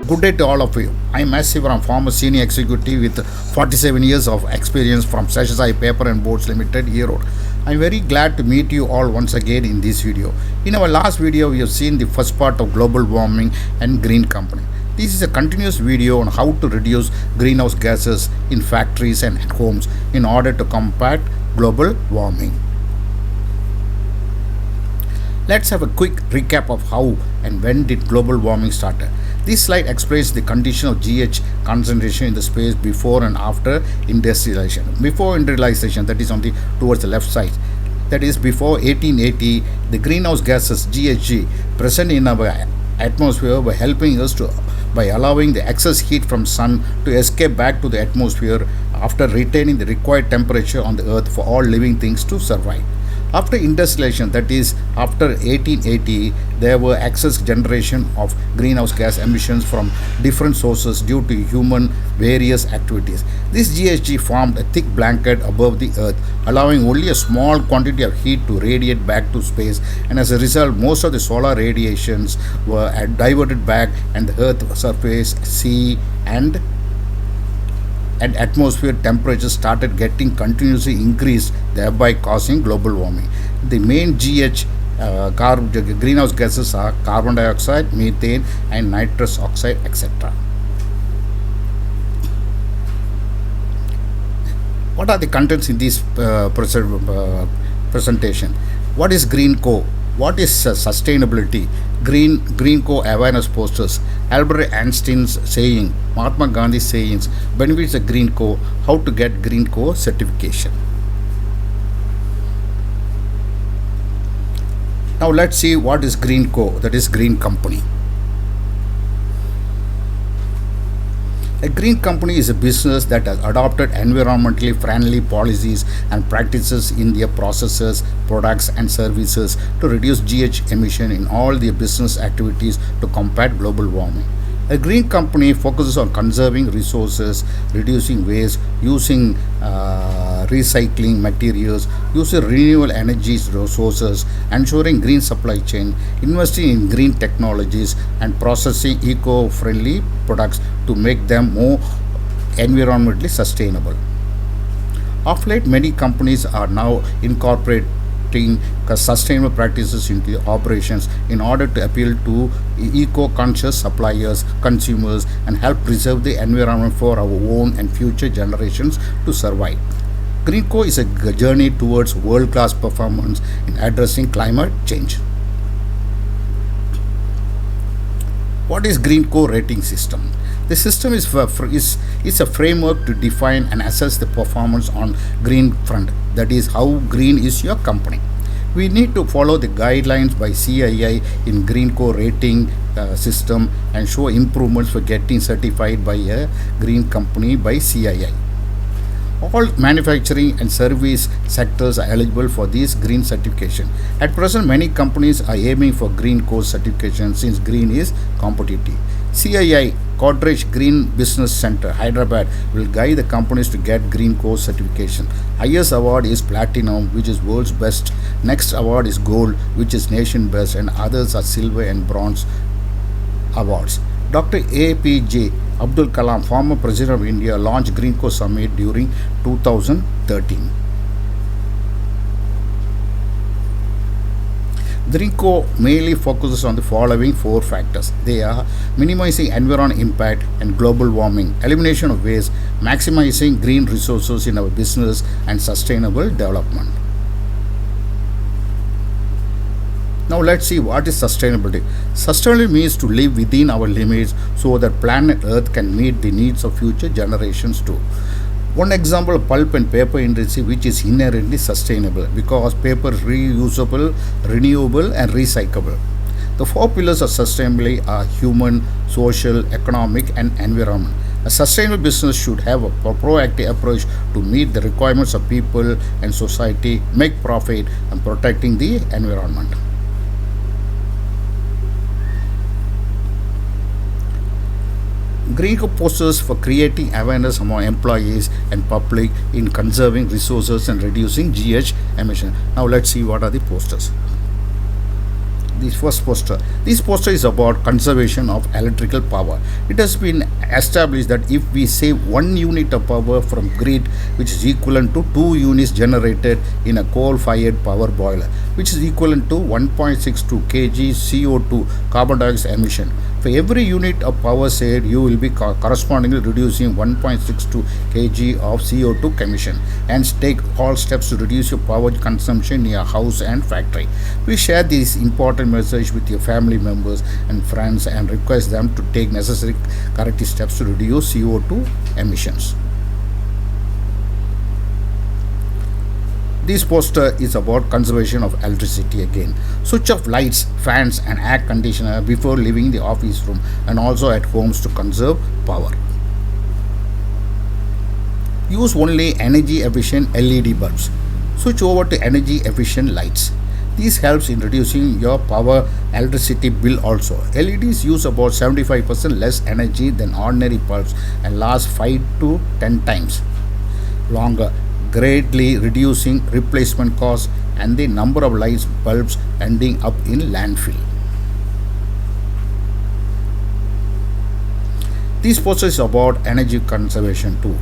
Good day to all of you. I'm S. Sivaram, former senior executive with 47 years of experience from Seshasai Paper and Boards Limited, Erode. I'm very glad to meet you all once again in this video. In our last video, we have seen the first part of global warming and green company. This is a continuous video on how to reduce greenhouse gases in factories and homes in order to combat global warming. Let's have a quick recap of how and when did global warming started. This slide explains the condition of GH concentration in the space before and after industrialization. Before industrialization, that is towards the left side, that is before 1880, the greenhouse gases GHG present in our atmosphere were helping us by allowing the excess heat from sun to escape back to the atmosphere after retaining the required temperature on the earth for all living things to survive. After industrialization, that is after 1880, there were excess generation of greenhouse gas emissions from different sources due to human various activities. This GHG formed a thick blanket above the earth, allowing only a small quantity of heat to radiate back to space, and as a result, most of the solar radiations were diverted back, and the earth surface, sea, and atmosphere temperature started getting continuously increased, thereby causing global warming. The main greenhouse gases are carbon dioxide, methane, and nitrous oxide, etc. What are the contents in this presentation? What is Green Co? What is sustainability? Green Co awareness posters, Albert Einstein's saying, Mahatma Gandhi's sayings, benefits of Green Co, how to get Green Co certification. Now let's see what is Green Co, that is green company. A green company is a business that has adopted environmentally friendly policies and practices in their processes, products, and services to reduce GH emission in all their business activities to combat global warming. A green company focuses on conserving resources, reducing waste, using recycling materials, using renewable energy sources, ensuring green supply chain, investing in green technologies, and processing eco-friendly products to make them more environmentally sustainable. Of late, many companies are now incorporating sustainable practices into operations in order to appeal to eco-conscious suppliers, consumers, and help preserve the environment for our own and future generations to survive. Greenco is a journey towards world-class performance in addressing climate change. What is Greenco rating system? The system is a framework to define and assess the performance on green front. That is how green is your company. We need to follow the guidelines by CII in Greenco rating system and show improvements for getting certified by a green company by CII. All manufacturing and service sectors are eligible for this green certification. At present, many companies are aiming for Green Co certification since green is competitive. CII, Godrej Green Business Center, Hyderabad, will guide the companies to get Green Co certification. Highest award is Platinum, which is world's best. Next award is Gold, which is nation best, and others are Silver and Bronze awards. Dr. APJ Abdul Kalam, former President of India, launched Greenco Summit during 2013. Greenco mainly focuses on the following four factors. They are minimizing environmental impact and global warming, elimination of waste, maximizing green resources in our business, and sustainable development. Now let's see what is sustainability. Sustainability means to live within our limits so that planet Earth can meet the needs of future generations too. One example of pulp and paper industry, which is inherently sustainable because paper is reusable, renewable, and recyclable. The four pillars of sustainability are human, social, economic, and environment. A sustainable business should have a proactive approach to meet the requirements of people and society, make profit, and protecting the environment. Greenco posters for creating awareness among employees and public in conserving resources and reducing GH emission. Now let's see what are the posters. This first poster. This poster is about conservation of electrical power. It has been established that if we save 1 unit of power from grid, which is equivalent to 2 units generated in a coal-fired power boiler, which is equivalent to 1.62 kg CO2 carbon dioxide emission. For every unit of power saved, you will be correspondingly reducing 1.62 kg of CO2 emission. Hence, take all steps to reduce your power consumption in your house and factory. Please share this important message with your family members and friends and request them to take necessary corrective steps to reduce CO2 emissions. This poster is about conservation of electricity again. Switch off lights, fans and air conditioner before leaving the office room and also at homes to conserve power. Use only energy efficient LED bulbs. Switch over to energy efficient lights. This helps in reducing your power electricity bill also. LEDs use about 75% less energy than ordinary bulbs and last 5 to 10 times longer, greatly reducing replacement costs and the number of light bulbs ending up in landfill. This poster is about energy conservation too.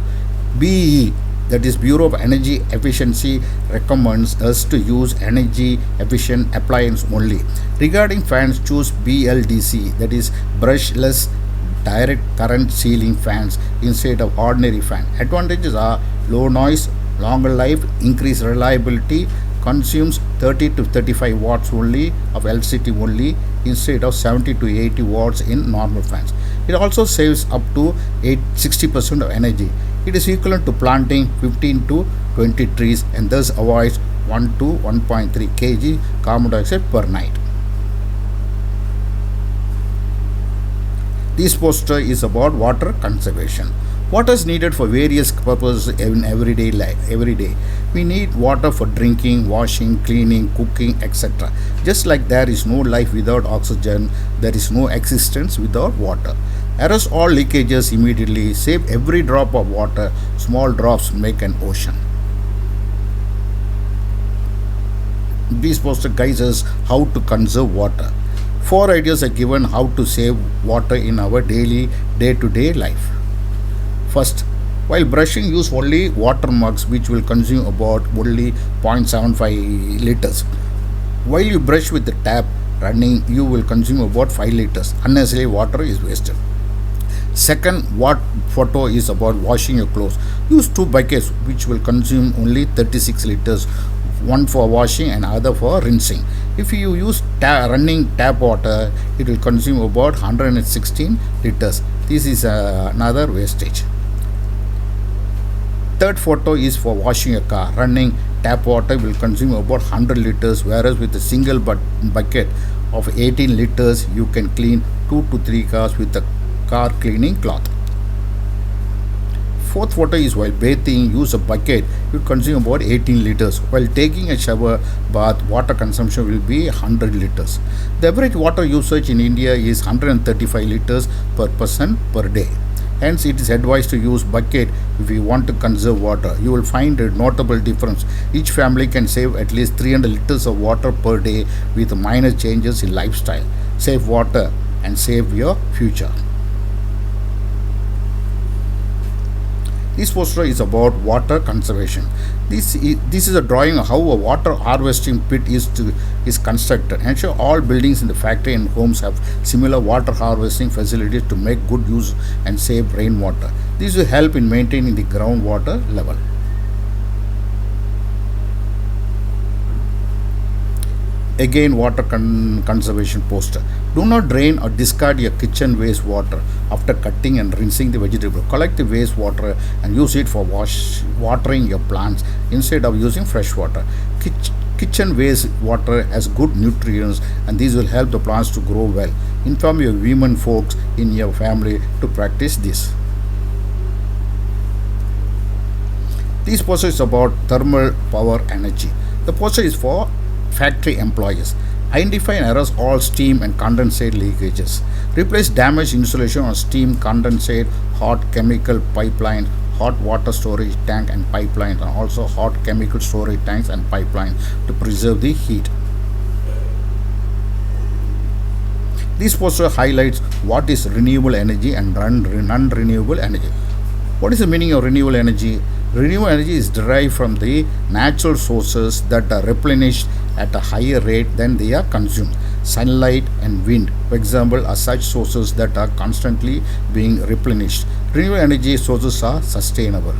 BEE, that is Bureau of Energy Efficiency, recommends us to use energy efficient appliance only. Regarding fans, choose BLDC, that is brushless direct current ceiling fans instead of ordinary fan. Advantages are low noise, longer life, increased reliability, consumes 30 to 35 watts only of electricity only instead of 70 to 80 watts in normal fans. It also saves up to 60% of energy. It is equivalent to planting 15 to 20 trees and thus avoids 1 to 1.3 kg carbon dioxide per night. This poster is about water conservation. Water is needed for various purposes in everyday life. Every day, we need water for drinking, washing, cleaning, cooking, etc. Just like there is no life without oxygen, there is no existence without water. Arrest all leakages immediately. Save every drop of water. Small drops make an ocean. This poster guides us how to conserve water. 4 ideas are given how to save water in our daily day-to-day life. First, while brushing, use only water mugs which will consume about only 0.75 liters. While you brush with the tap running, you will consume about 5 liters. Unnecessary water is wasted. Second, what photo is about washing your clothes. Use 2 buckets which will consume only 36 liters, one for washing and other for rinsing. If you use running tap water, it will consume about 116 liters. This is another wastage. Third photo is for washing a car. Running tap water will consume about 100 liters, whereas with a single bucket of 18 liters, you can clean 2 to 3 cars with a car cleaning cloth. Fourth photo is while bathing, use a bucket, you consume about 18 liters. While taking a shower bath, water consumption will be 100 liters. The average water usage in India is 135 liters per person per day. Hence, it is advised to use bucket if you want to conserve water. You will find a notable difference. Each family can save at least 300 liters of water per day with minor changes in lifestyle. Save water and save your future. This poster is about water conservation. This is a drawing of how a water harvesting pit is constructed. And show all buildings in the factory and homes have similar water harvesting facilities to make good use and save rainwater. This will help in maintaining the groundwater level. Again, water conservation poster. Do not drain or discard your kitchen waste water after cutting and rinsing the vegetable. Collect the waste water and use it for watering your plants instead of using fresh water. Kitchen waste water has good nutrients and these will help the plants to grow well. Inform your women folks in your family to practice this. This poster is about thermal power energy. The poster is for factory employees. Identify and arrest all steam and condensate leakages. Replace damaged insulation on steam, condensate, hot chemical pipeline, hot water storage tank and pipeline, and also hot chemical storage tanks and pipeline to preserve the heat. This poster highlights what is renewable energy and non-renewable energy. What is the meaning of renewable energy? Renewable energy is derived from the natural sources that are replenished at a higher rate than they are consumed. Sunlight and wind, for example, are such sources that are constantly being replenished. Renewable energy sources are sustainable.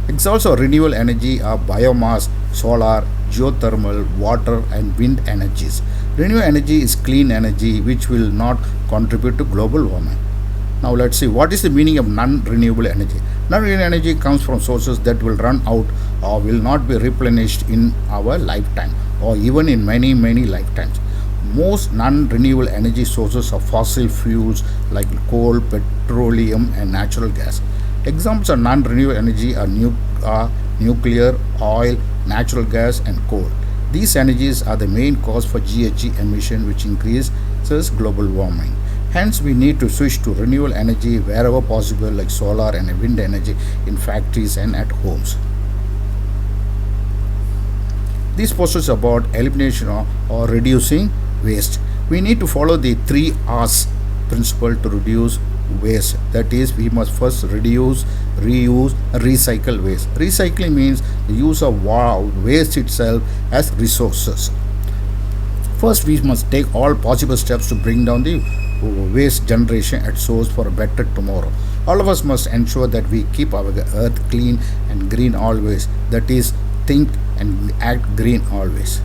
Examples of renewable energy are biomass, solar, geothermal, water, and wind energies. Renewable energy is clean energy which will not contribute to global warming. Now let's see what is the meaning of non-renewable energy. Non-renewable energy comes from sources that will run out or will not be replenished in our lifetime or even in many lifetimes. Most non-renewable energy sources are fossil fuels like coal, petroleum, and natural gas. Examples of non-renewable energy are nuclear, oil, natural gas, and coal. These energies are the main cause for GHG emission, which increases global warming. Hence, we need to switch to renewable energy wherever possible, like solar and wind energy in factories and at homes. This poster is about elimination or reducing waste. We need to follow the 3Rs principle to reduce waste. That is, we must first reduce, reuse, and recycle waste. Recycling means the use of waste itself as resources. First, we must take all possible steps to bring down the waste generation at source for a better tomorrow. All of us must ensure that we keep our earth clean and green always. That is, think and act green always.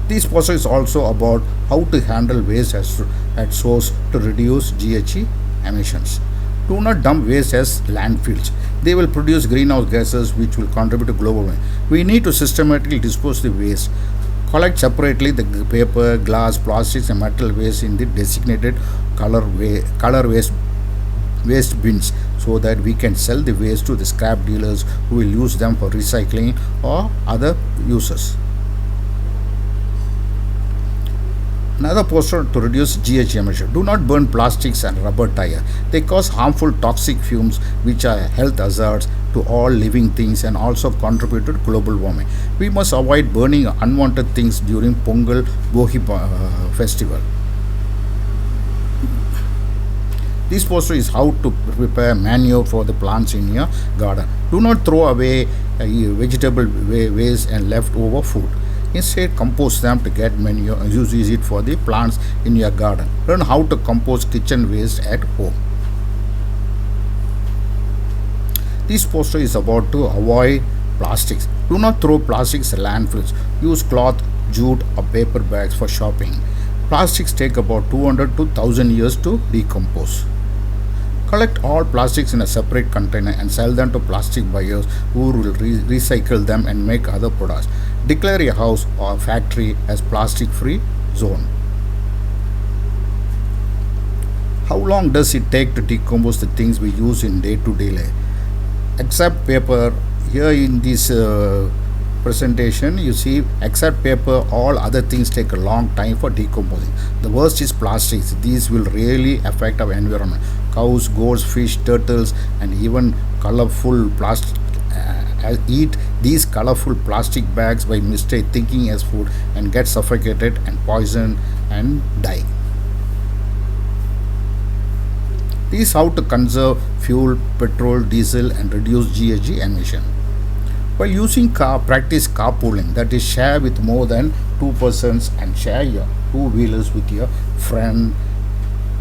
This poster is also about how to handle waste at source to reduce GHG emissions. Do not dump waste as landfills. They will produce greenhouse gases which will contribute to global warming. We need to systematically dispose the waste. Collect separately the paper, glass, plastics, and metal waste in the designated color waste bins so that we can sell the waste to the scrap dealers who will use them for recycling or other uses. Another poster to reduce GHG emission. Do not burn plastics and rubber tire. They cause harmful toxic fumes which are health hazards to all living things and also contribute to global warming. We must avoid burning unwanted things during Pongal Bohi festival. This poster is how to prepare manure for the plants in your garden. Do not throw away vegetable waste and leftover food. Instead, compost them to get manure and use it for the plants in your garden. Learn how to compost kitchen waste at home. This poster is about to avoid plastics. Do not throw plastics in landfills. Use cloth, jute, or paper bags for shopping. Plastics take about 200 to 1000 years to decompose. Collect all plastics in a separate container and sell them to plastic buyers who will recycle them and make other products. Declare your house or factory as plastic-free zone. How long does it take to decompose the things we use in day-to-day life? Except paper, here in this presentation you see, except paper, all other things take a long time for decomposing. The worst is plastics. These will really affect our environment. Cows, goats, fish, turtles, and even colorful plastic eat these colorful plastic bags by mistake, thinking as food, and get suffocated and poisoned and die. This is how to conserve fuel, petrol, diesel, and reduce GHG emission. While using practice carpooling, that is, share with more than 2 persons and share your two-wheelers with your friend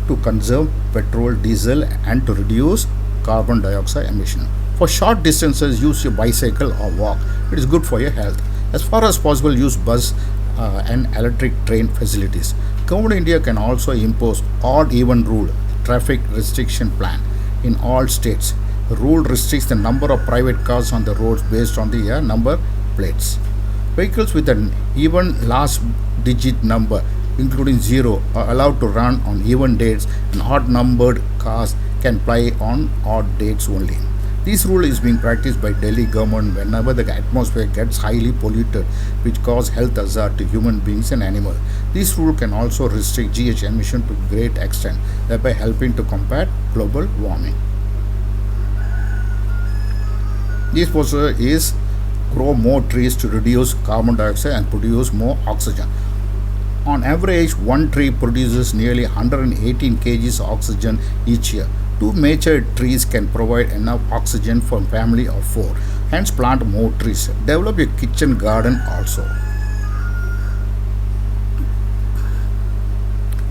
to conserve petrol, diesel, and to reduce carbon dioxide emission. For short distances, use your bicycle or walk. It is good for your health. As far as possible, use bus and electric train facilities. Government of India can also impose odd-even rule traffic restriction plan in all states. The rule restricts the number of private cars on the roads based on the number plates. Vehicles with an even last digit number, including 0, are allowed to run on even dates, and odd numbered cars can ply on odd dates only. This rule is being practiced by Delhi government whenever the atmosphere gets highly polluted, which cause health hazard to human beings and animals. This rule can also restrict GHG emission to great extent, thereby helping to combat global warming. This poster is grow more trees to reduce carbon dioxide and produce more oxygen. On average, one tree produces nearly 118 kgs of oxygen each year. Two mature trees can provide enough oxygen for a family of four. Hence, plant more trees. Develop a kitchen garden also.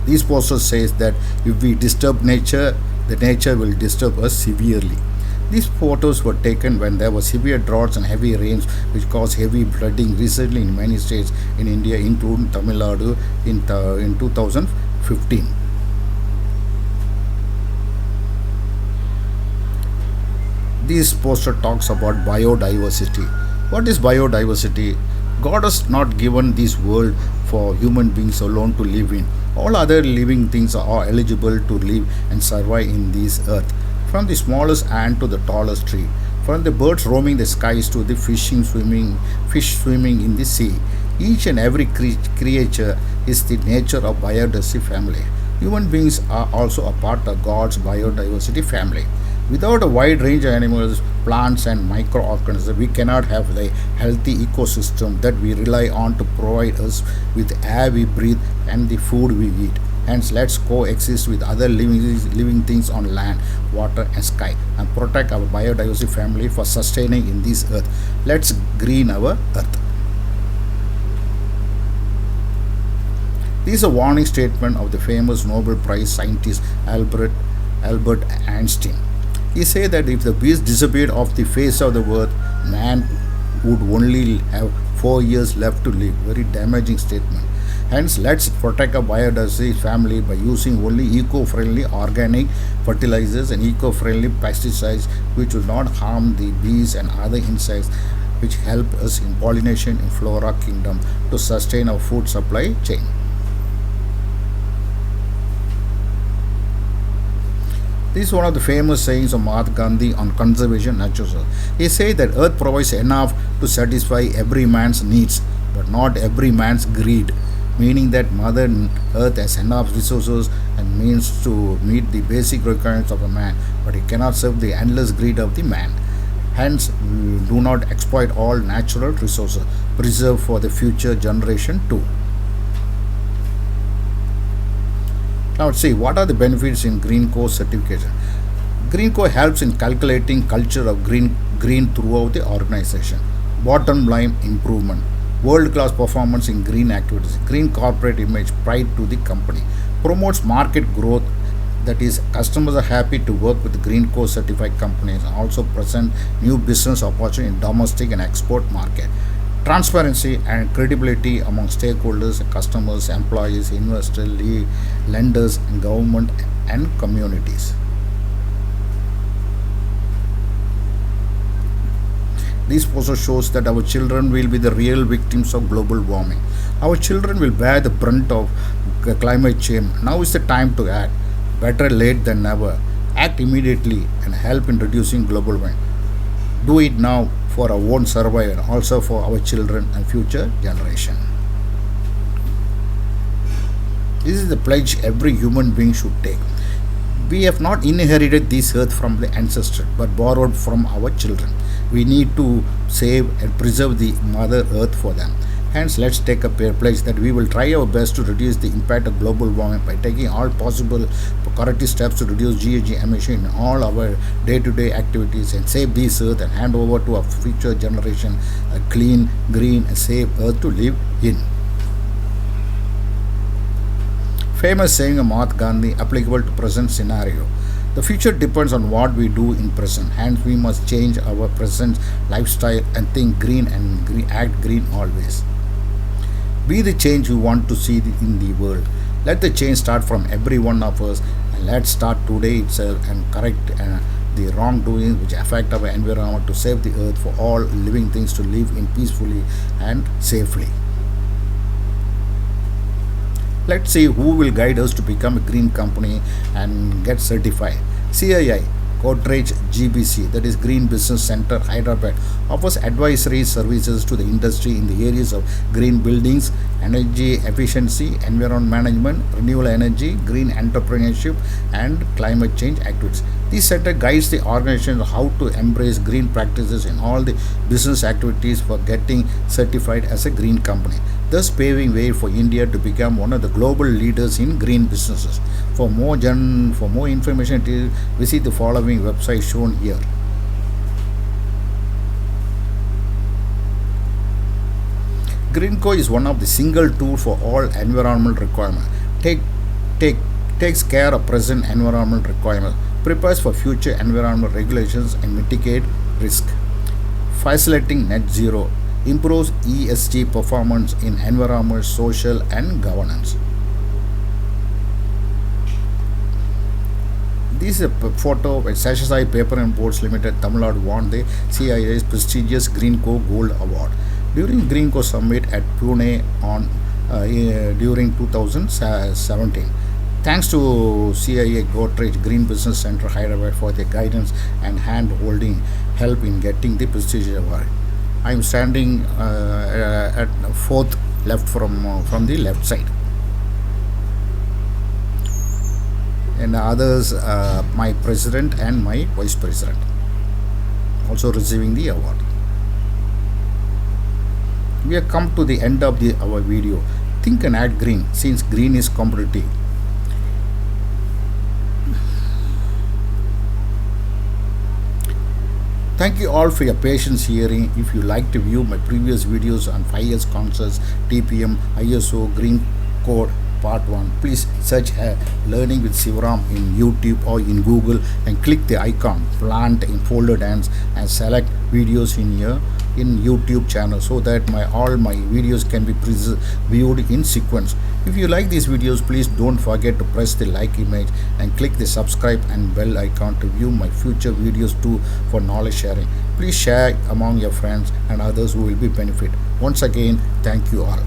These posters says that if we disturb nature, the nature will disturb us severely. These photos were taken when there were severe droughts and heavy rains which caused heavy flooding recently in many states in India, including Tamil Nadu in 2015. This poster talks about biodiversity. What is biodiversity? God has not given this world for human beings alone to live in. All other living things are eligible to live and survive in this earth. From the smallest ant to the tallest tree, from the birds roaming the skies to the fish swimming in the sea. Each and every creature is the nature of biodiversity family. Human beings are also a part of God's biodiversity family. Without a wide range of animals, plants, and microorganisms, we cannot have the healthy ecosystem that we rely on to provide us with the air we breathe and the food we eat. Hence, let's coexist with other living things on land, water, and sky and protect our biodiversity family for sustaining in this earth. Let's green our earth. This is a warning statement of the famous Nobel Prize scientist Albert Einstein. He said that if the bees disappeared off the face of the earth, man would only have 4 years left to live. Very damaging statement. Hence, let's protect our biodiversity family by using only eco-friendly organic fertilizers and eco-friendly pesticides which will not harm the bees and other insects which help us in pollination in flora kingdom to sustain our food supply chain. This is one of the famous sayings of Mahatma Gandhi on conservation nature. He said that earth provides enough to satisfy every man's needs, but not every man's greed, meaning that Mother Earth has enough resources and means to meet the basic requirements of a man, but it cannot serve the endless greed of the man. Hence, we do not exploit all natural resources, preserve for the future generation too. Now let's see what are the benefits in GreenCo certification. GreenCo helps in calculating culture of green throughout the organization. Bottom line improvement. World-class performance in green activities. Green corporate image, pride to the company. Promotes market growth. That is, customers are happy to work with GreenCo certified companies and also present new business opportunity in domestic and export market. Transparency and credibility among stakeholders, customers, employees, investors, lenders, and government and communities. This also shows that our children will be the real victims of global warming. Our children will bear the brunt of climate change. Now is the time to act. Better late than never. Act immediately and help in reducing global warming. Do it now for our own survival and also for our children and future generation. This is the pledge every human being should take. We have not inherited this earth from the ancestors but borrowed from our children. We need to save and preserve the mother earth for them. Hence, let's take a pledge that we will try our best to reduce the impact of global warming by taking all possible corrective steps to reduce GHG emission in all our day-to-day activities and save this earth and hand over to our future generation a clean, green, and safe earth to live in. Famous saying of Mahatma Gandhi applicable to present scenario. The future depends on what we do in present. Hence, we must change our present lifestyle and think green and act green always. Be the change we want to see in the world. Let the change start from every one of us, and let's start today itself and correct the wrongdoings which affect our environment to save the earth for all living things to live in peacefully and safely. Let's see who will guide us to become a green company and get certified. CII Godrej GBC, that is Green Business Center Hyderabad, offers advisory services to the industry in the areas of green buildings, energy efficiency, environment management, renewable energy, green entrepreneurship, and climate change activities. This center guides the organization how to embrace green practices in all the business activities for getting certified as a green company, thus paving way for India to become one of the global leaders in green businesses. For more information, visit the following website shown here. Greenco is one of the single tool for all environmental requirements. Take, take, takes care of present environmental requirements, prepares for future environmental regulations and mitigate risk. Facilitating net zero, improves ESG performance in environment, social and governance. This is a photo where Sashasai Paper and Boards Limited, Tamil Nadu won the CII's prestigious Greenco Gold Award during Greenco Summit at Pune during 2017. Thanks to CIA Godrej Green Business Center Hyderabad for their guidance and hand holding help in getting the prestigious award. I am standing at fourth left from the left side, and others my president and my vice president also receiving the award. We have come to the end of our video. Think and act green, since green is competitive. Thank you all for your patience hearing. If you like to view my previous videos on 5S concerts, TPM, ISO, Green Code Part 1, please search Learning with Sivaram in YouTube or in Google and click the icon Plant in Folder Dance and select videos in YouTube channel, so that all my videos can be viewed in sequence. If you like these videos, please don't forget to press the like image and click the subscribe and bell icon to view my future videos too for knowledge sharing. Please share among your friends and others who will be benefit. Once again, thank you all.